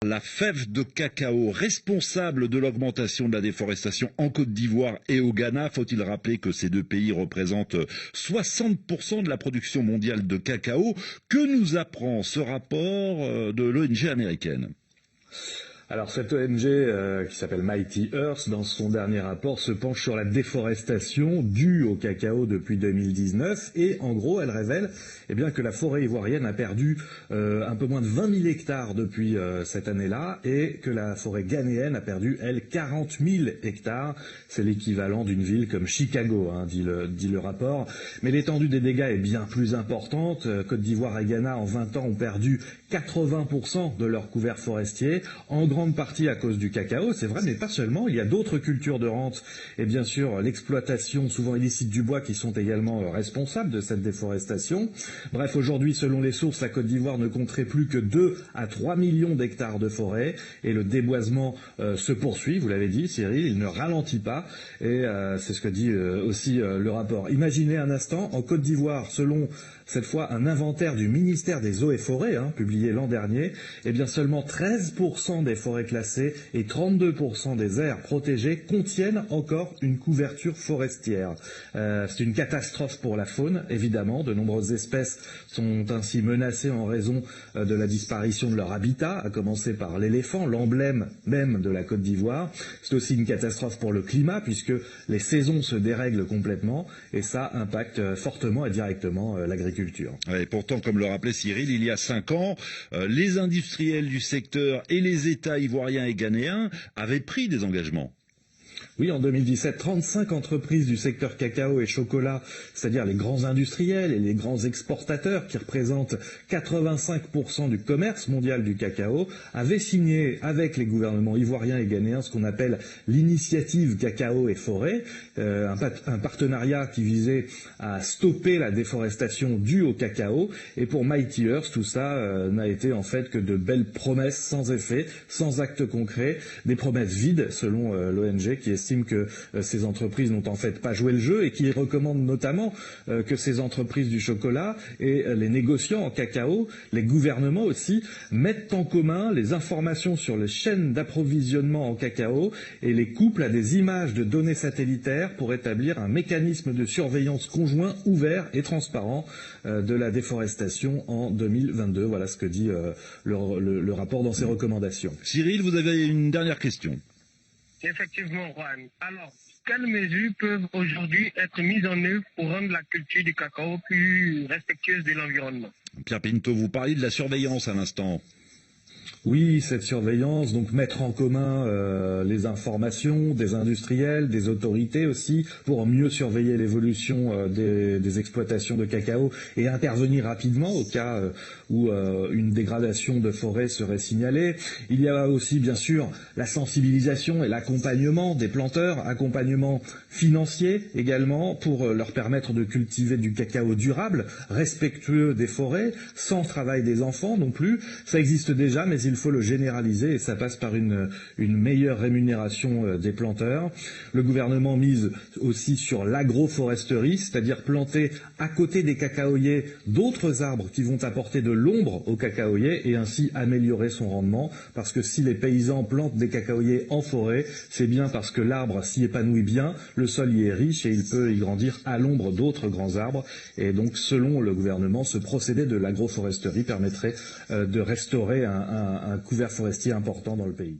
La fève de cacao, responsable de l'augmentation de la déforestation en Côte d'Ivoire et au Ghana. Faut-il rappeler que ces deux pays représentent 60% de la production mondiale de cacao. Que nous apprend ce rapport de l'ONG américaine ? Alors cette ONG qui s'appelle Mighty Earth, dans son dernier rapport, se penche sur la déforestation due au cacao depuis 2019 et en gros elle révèle que la forêt ivoirienne a perdu un peu moins de 20 000 hectares depuis cette année-là et que la forêt ghanéenne a perdu, elle, 40 000 hectares. C'est l'équivalent d'une ville comme Chicago, dit le rapport. Mais l'étendue des dégâts est bien plus importante. Côte d'Ivoire et Ghana, en 20 ans, ont perdu 80% de leur couvert forestier, en grande partie à cause du cacao, c'est vrai, mais pas seulement. Il y a d'autres cultures de rente et bien sûr l'exploitation souvent illicite du bois qui sont également responsables de cette déforestation. Bref, aujourd'hui, selon les sources, la Côte d'Ivoire ne compterait plus que 2 à 3 millions d'hectares de forêt et le déboisement se poursuit, vous l'avez dit Cyril, il ne ralentit pas et c'est ce que dit aussi le rapport. Imaginez un instant, en Côte d'Ivoire, selon cette fois un inventaire du ministère des Eaux et Forêts, publié l'an dernier, seulement 13% des forêts classées et 32% des aires protégées contiennent encore une couverture forestière. C'est une catastrophe pour la faune, évidemment. De nombreuses espèces sont ainsi menacées en raison de la disparition de leur habitat, à commencer par l'éléphant, l'emblème même de la Côte d'Ivoire. C'est aussi une catastrophe pour le climat, puisque les saisons se dérèglent complètement, et ça impacte fortement et directement l'agriculture. Et pourtant, comme le rappelait Cyril, il y a 5 ans, les industriels du secteur et les États ivoiriens et ghanéens avaient pris des engagements. Oui, en 2017, 35 entreprises du secteur cacao et chocolat, c'est-à-dire les grands industriels et les grands exportateurs qui représentent 85% du commerce mondial du cacao, avaient signé avec les gouvernements ivoiriens et ghanéens ce qu'on appelle l'initiative cacao et forêt, un partenariat qui visait à stopper la déforestation due au cacao. Et pour Mighty Earth, tout ça n'a été en fait que de belles promesses sans effet, sans actes concrets, des promesses vides selon l'ONG qui estime que ces entreprises n'ont en fait pas joué le jeu et qui recommande notamment que ces entreprises du chocolat et les négociants en cacao, les gouvernements aussi, mettent en commun les informations sur les chaînes d'approvisionnement en cacao et les couplent à des images de données satellitaires pour établir un mécanisme de surveillance conjoint, ouvert et transparent de la déforestation en 2022. Voilà ce que dit le rapport dans ses recommandations. Cyril, vous avez une dernière question. Effectivement, Juan. Alors, quelles mesures peuvent aujourd'hui être mises en œuvre pour rendre la culture du cacao plus respectueuse de l'environnement? Pierre Pinto, vous parliez de la surveillance à l'instant. Oui, cette surveillance, donc mettre en commun les informations des industriels, des autorités aussi, pour mieux surveiller l'évolution des exploitations de cacao et intervenir rapidement au cas où une dégradation de forêt serait signalée. Il y a aussi, bien sûr, la sensibilisation et l'accompagnement des planteurs, accompagnement financier également, pour leur permettre de cultiver du cacao durable, respectueux des forêts, sans travail des enfants non plus. Ça existe déjà, mais il faut le généraliser et ça passe par une meilleure rémunération des planteurs. Le gouvernement mise aussi sur l'agroforesterie, c'est-à-dire planter à côté des cacaoyers d'autres arbres qui vont apporter de l'ombre aux cacaoyers et ainsi améliorer son rendement. Parce que si les paysans plantent des cacaoyers en forêt, c'est bien parce que l'arbre s'y épanouit bien, le sol y est riche et il peut y grandir à l'ombre d'autres grands arbres. Et donc, selon le gouvernement, ce procédé de l'agroforesterie permettrait de restaurer un couvert forestier important dans le pays.